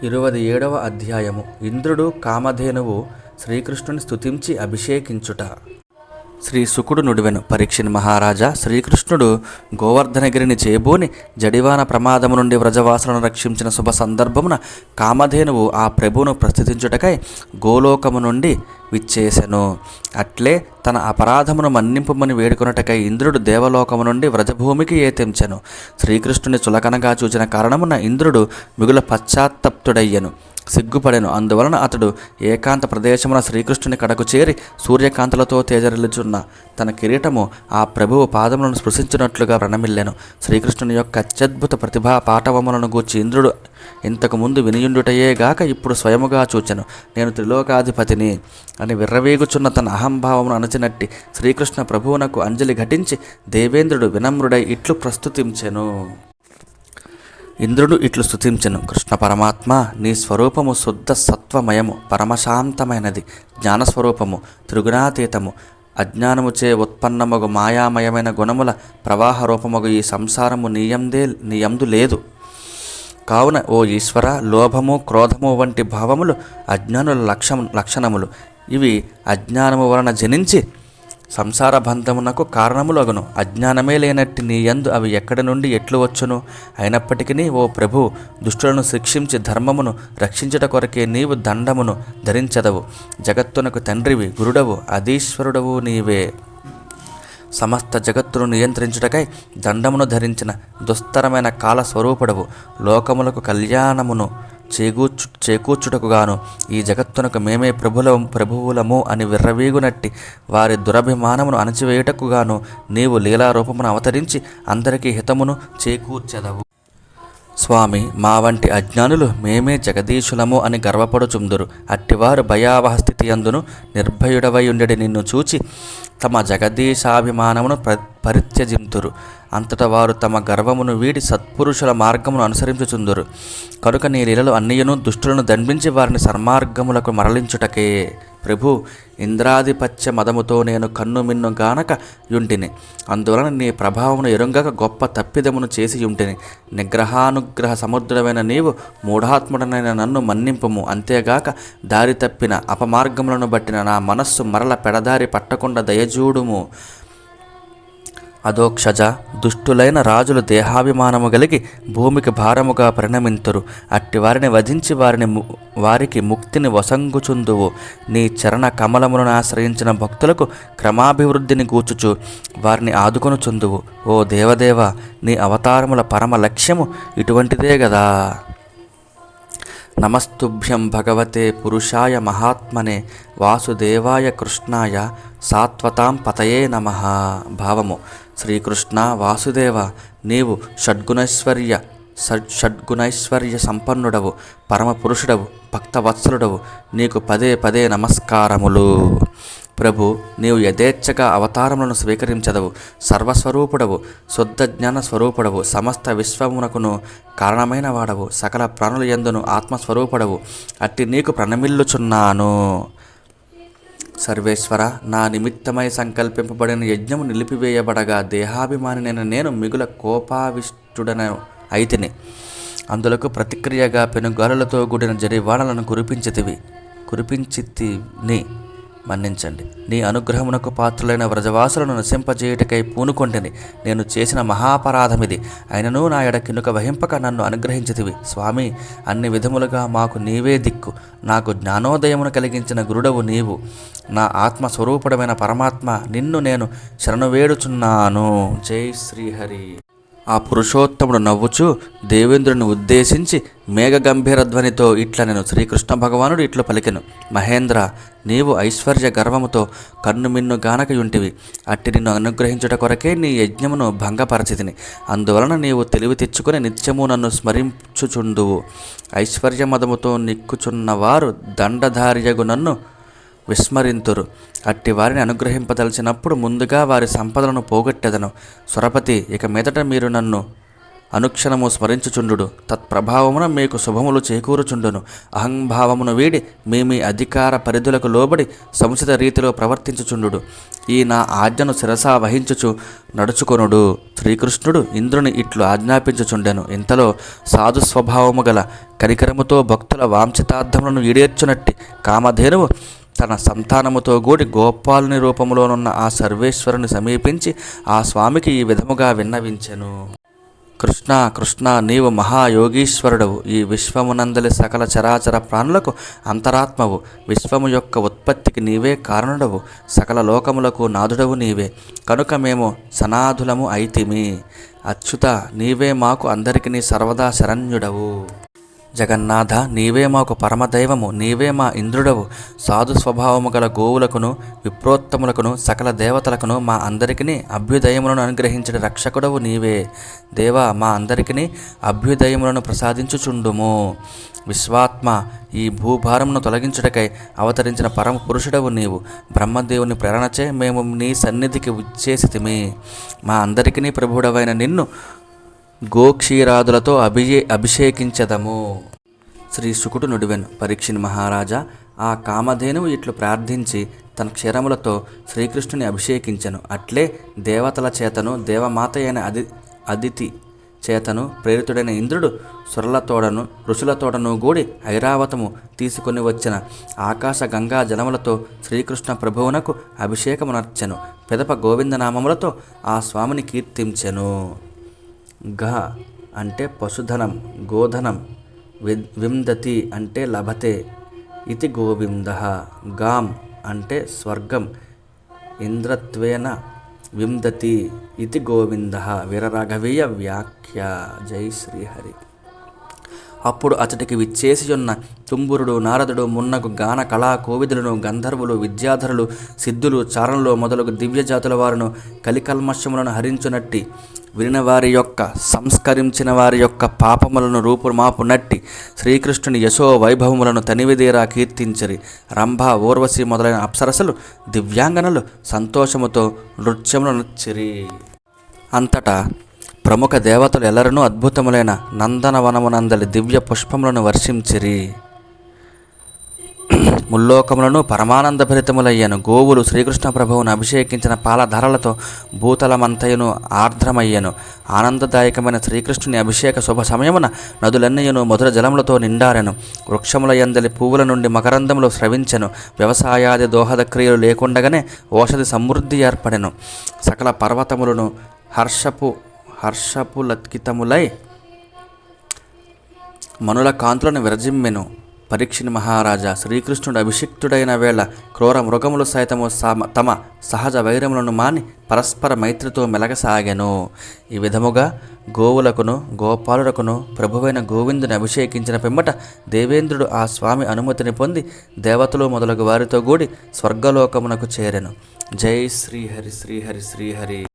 27వ అధ్యాయము. ఇంద్రుడు కామధేనువు శ్రీకృష్ణుని స్తుతించి అభిషేకించుట. శ్రీ శుకుడు నుడివెను. పరీక్షిన్ మహారాజా, శ్రీకృష్ణుడు గోవర్ధనగిరిని చేబూని జడివాన ప్రమాదము నుండి వ్రజవాసులను రక్షించిన శుభ సందర్భమున కామధేనువు ఆ ప్రభువును ప్రస్తుతించుటకై గోలోకము నుండి విచ్చేసెను. అట్లే తన అపరాధమును మన్నింపుమని వేడుకొనుటకై ఇంద్రుడు దేవలోకము నుండి వ్రజభూమికి ఏతెంచెను. శ్రీకృష్ణుని చులకనగా చూచిన కారణమున ఇంద్రుడు మిగుల పశ్చాత్తప్తుడయ్యెను, సిగ్గుపడెను. అందువలన అతడు ఏకాంత ప్రదేశమున శ్రీకృష్ణుని కడకు చేరి సూర్యకాంతలతో తేజరిల్లుచున్న తన కిరీటము ఆ ప్రభువు పాదములను స్పృశించినట్లుగా ప్రణమిల్లెను. శ్రీకృష్ణుని యొక్క అత్యద్భుత ప్రతిభా పాటవములను గూర్చి ఇంద్రుడు ఇంతకు ముందు వినియుండుటయేగాక ఇప్పుడు స్వయముగా చూచెను. నేను త్రిలోకాధిపతిని అని విర్రవీగుచున్న తన అహంభావమును అణచినట్టి శ్రీకృష్ణ ప్రభువునకు అంజలి ఘటించి దేవేంద్రుడు వినమ్రుడై ఇట్లు ప్రస్తుతించెను. ఇంద్రుడు ఇట్లు స్తుతించెను. కృష్ణ పరమాత్మ, నీ స్వరూపము శుద్ధ సత్వమయము, పరమశాంతమైనది, జ్ఞానస్వరూపము, త్రిగుణాతీతము, అజ్ఞానముచే ఉత్పన్నమగు మాయామయమైన గుణముల ప్రవాహ రూపమగు ఈ సంసారము నీయందు లేదు. కావున ఓ ఈశ్వర, లోభము, క్రోధము వంటి భావములు అజ్ఞానుల లక్షణములు. ఇవి అజ్ఞానము వలన జనించి సంసార బంధమునకు కారణములగును. అజ్ఞానమే లేనట్టి నీయందు అవి ఎక్కడి నుండి ఎట్లు వచ్చును? అయినప్పటికీ ఓ ప్రభు, దుష్టులను శిక్షించి ధర్మమును రక్షించుట కొరకే నీవు దండమును ధరించదవు. జగత్తునకు తండ్రివి, గురుడవు, అధీశ్వరుడవు నీవే. సమస్త జగత్తును నియంత్రించుటకై దండమును దుస్తరమైన కాల స్వరూపుడవు. లోకములకు కళ్యాణమును చేకూర్చుటకుగాను ఈ జగత్తునకు మేమే ప్రభువులము అని విర్రవీగునట్టి వారి దురభిమానమును అణచివేయుటకుగాను నీవు లీలారూపమును అవతరించి అందరికీ హితమును చేకూర్చెదవు. స్వామి, మా వంటి అజ్ఞానులు మేమే జగదీశులము అని గర్వపడుచుందురు. అట్టివారు భయావహ స్థితి యందును నిర్భయుడవై ఉండెడి నిన్ను చూచి తమ జగదీశాభిమానమును పరిత్యజింతురు. అంతటా వారు తమ గర్వమును వీడి సత్పురుషుల మార్గమును అనుసరించుచుందురు. కనుక నీ లీలలు అన్నియును దుష్టులను దండించి వారిని సన్మార్గములకు మరలించుటకే. ప్రభు, ఇంద్రాధిపత్య మదముతో నేను కన్నుమిన్ను గానక యుంటిని. అందువలన నీ ప్రభావమును ఎరుంగక గొప్ప తప్పిదమును చేసి యుంటిని. నిగ్రహానుగ్రహ సముద్రమైన నీవు మూఢాత్ముడనైన నన్ను మన్నింపుము. అంతేగాక దారి తప్పిన అపమార్గములను బట్టిన నా మనస్సు మరల పెడదారి పట్టకుండా దయచూడుము. అధోక్షజ, దుష్టులైన రాజులు దేహాభిమానము కలిగి భూమికి భారముగా పరిణమింతురు. అట్టి వారిని వధించి వారికి ముక్తిని వసంగుచుందువు. నీ చరణ కమలములను ఆశ్రయించిన భక్తులకు క్రమాభివృద్ధిని గూర్చుచు వారిని ఆదుకొనుచుందువు. ఓ దేవదేవ, నీ అవతారముల పరమ లక్ష్యము ఇటువంటిదే గదా. నమస్తుభ్యం భగవతే పురుషాయ మహాత్మనే వాసుదేవాయ కృష్ణాయ సాత్వతాం పతయే నమః. భావము: శ్రీకృష్ణ వాసుదేవ, నీవు షడ్గుణైశ్వర్య సంపన్నుడవు, పరమపురుషుడవు, భక్తవత్సలుడవు. నీకు పదే పదే నమస్కారములు. ప్రభు, నీవు యథేచ్ఛగా అవతారములను స్వీకరించదవు. సర్వస్వరూపుడవు, శుద్ధ జ్ఞాన స్వరూపుడవు, సమస్త విశ్వమునకును కారణమైన వాడవు, సకల ప్రాణుల యందును ఆత్మస్వరూపుడవు. అట్టి నీకు ప్రణమిల్లుచున్నాను. సర్వేశ్వర, నా నిమిత్తమై సంకల్పింపబడిన యజ్ఞము నిలిపివేయబడగా దేహాభిమానినైన నేను మిగుల కోపావిష్టుడన అయితిని. అందులకు ప్రతిక్రియగా పెనుగాలులతో కూడిన జడివానలను కురిపించితిని. మన్నించండి. నీ అనుగ్రహమునకు పాత్రులైన వ్రజవాసులను నశింపజేయుటకై పూనుకొంటిని. నేను చేసిన మహాపరాధమిది. అయినను నా ఎడ కినుక వహింపక నన్ను అనుగ్రహించితివి. స్వామి, అన్ని విధములుగా మాకు నీవే దిక్కు. నాకు జ్ఞానోదయమును కలిగించిన గురుడవు నీవు. నా ఆత్మస్వరూపుడమైన పరమాత్మ, నిన్ను నేను శరణు వేడుచున్నాను. జై శ్రీహరి. ఆ పురుషోత్తముడు నవ్వుచూ దేవేంద్రుని ఉద్దేశించి మేఘగంభీర ధ్వనితో ఇట్లనెను. శ్రీకృష్ణ భగవానుడు ఇట్లు పలికెను. మహేంద్ర, నీవు ఐశ్వర్య గర్వముతో కన్నుమిన్ను గానకయుంటివి. అట్టి నిన్ను అనుగ్రహించుట కొరకే నీ యజ్ఞమును భంగపరచితిని. అందువలన నీవు తెలివి తెచ్చుకుని నిత్యము నన్ను స్మరించుచుందువు. ఐశ్వర్యమదముతో నిక్కుచున్నవారు దండధార్యగు నన్ను విస్మరింతురు. అట్టి వారిని అనుగ్రహింపదలిచినప్పుడు ముందుగా వారి సంపదలను పోగొట్టెదను. స్వరపతి, ఇక మీదట మీరు నన్ను అనుక్షణము స్మరించుచుండు. తత్ప్రభావమున మీకు శుభములు చేకూరుచుండును. అహంభావమును వీడి మీ అధికార పరిధులకు లోబడి సముచిత రీతిలో ప్రవర్తించుచుండు. ఈ నా ఆజ్ఞను శిరసా వహించుచు నడుచుకొనుడు. శ్రీకృష్ణుడు ఇంద్రుని ఇట్లు ఆజ్ఞాపించుచుండెను. ఇంతలో సాధు స్వభావము గల కనికరముతో భక్తుల వాంఛితార్థములను ఈడేర్చునట్టి కామధేనువు తన సంతానముతో కూడి గోపాలుని రూపంలోనున్న ఆ సర్వేశ్వరుని సమీపించి ఆ స్వామికి ఈ విధముగా విన్నవించెను. కృష్ణ కృష్ణ, నీవు మహాయోగీశ్వరుడవు. ఈ విశ్వమునందలి సకల చరాచర ప్రాణులకు అంతరాత్మవు. విశ్వము యొక్క ఉత్పత్తికి నీవే కారణుడవు. సకల లోకములకు నాథుడవు నీవే. కనుక మేము సనాథులము అయితిమి. అచ్యుత, నీవే మాకు అందరికీ సర్వదా శరణ్యుడవు. జగన్నాథ, నీవే మాకు పరమదైవము. నీవే మా ఇంద్రుడవు. సాధు స్వభావము గల గోవులకును విప్రోత్తములకును సకల దేవతలకును మా అందరికీ అభ్యుదయములను అనుగ్రహించిన రక్షకుడవు నీవే. దేవా, మా అందరికీ అభ్యుదయములను ప్రసాదించుచుండుము. విశ్వాత్మ, ఈ భూభారమును తొలగించుటకై అవతరించిన పరమ పురుషుడవు నీవు. బ్రహ్మదేవుని ప్రేరణచే మేము నీ సన్నిధికి విచ్చేసితిమి. మా అందరికీ ప్రభుడవైన నిన్ను గోక్షీరాదులతో అభిషేకించదము. శ్రీ శుకుడు నుడివెను. పరీక్షిన్ మహారాజా, ఆ కామధేనువు ఇట్లు ప్రార్థించి తన క్షీరములతో శ్రీకృష్ణుని అభిషేకించెను. అట్లే దేవతల చేతను దేవమాత అయిన అదితి చేతను ప్రేరితుడైన ఇంద్రుడు సురలతోడను ఋషులతోడను గూడి ఐరావతము తీసుకొని వచ్చిన ఆకాశ గంగా జలములతో శ్రీకృష్ణ ప్రభువునకు అభిషేకమునర్చెను. పిదప గోవిందనామములతో ఆ స్వామిని కీర్తించెను. గ అంటే పశుధనం, గోధనం. విందతి అంటే లభతే. ఇతి గోవింద. గాం అంటే స్వర్గం. ఇంద్రత్వేన విందతి ఇతి గోవింద. వీరరాఘవీయ వ్యాఖ్య. జై శ్రీహరి. అప్పుడు అతడికి విచ్చేసియున్న తుంబురుడు, నారదుడు, మున్నగు గాన కళా కోవిదులను, గంధర్వులు, విద్యాధరులు, సిద్ధులు, చారణులు మొదలగు దివ్యజాతుల వారును కలికల్మషములను హరించునట్టి వినిన వారి యొక్క సంస్కరించిన వారి యొక్క పాపములను రూపుమాపునట్టి శ్రీకృష్ణుని యశో వైభవములను తనివిదీరా కీర్తించరి. రంభ, ఊర్వశి మొదలైన అప్సరసలు దివ్యాంగనలు సంతోషముతో నృత్యములు నచ్చిరి. అంతటా ప్రముఖ దేవతలు ఎల్లరనూ అద్భుతములైన నందనవనమునందలి దివ్య పుష్పములను వర్షించిరి. ముల్లోకములను పరమానందభరితములయ్యను. గోవులు శ్రీకృష్ణ ప్రభువును అభిషేకించిన పాలధారలతో భూతలమంతయును ఆర్ద్రమయ్యను. ఆనందదాయకమైన శ్రీకృష్ణుని అభిషేక శుభ సమయమున నదులన్నయ్యను మధుర జలములతో నిండారెను. వృక్షముల యందలి పువ్వుల నుండి మకరందములు స్రవించెను. వ్యవసాయాది దోహద క్రియలు లేకుండగానే ఓషధి సమృద్ధి ఏర్పడెను. సకల పర్వతములను హర్షపులత్కితములై మనుల కాంతులను విరజిమ్మెను. పరీక్షిన్ మహారాజా, శ్రీకృష్ణుడు అభిషిక్తుడైన వేళ క్రూర మృగములు సైతము తమ సహజ వైరములను మాని పరస్పర మైత్రితో మెలగసాగెను. ఈ విధముగా గోవులకును గోపాలులకును ప్రభువైన గోవిందుని అభిషేకించిన పిమ్మట దేవేంద్రుడు ఆ స్వామి అనుమతిని పొంది దేవతలు మొదలగు వారితో కూడి స్వర్గలోకమునకు చేరెను. జై శ్రీహరి శ్రీహరి శ్రీహరి.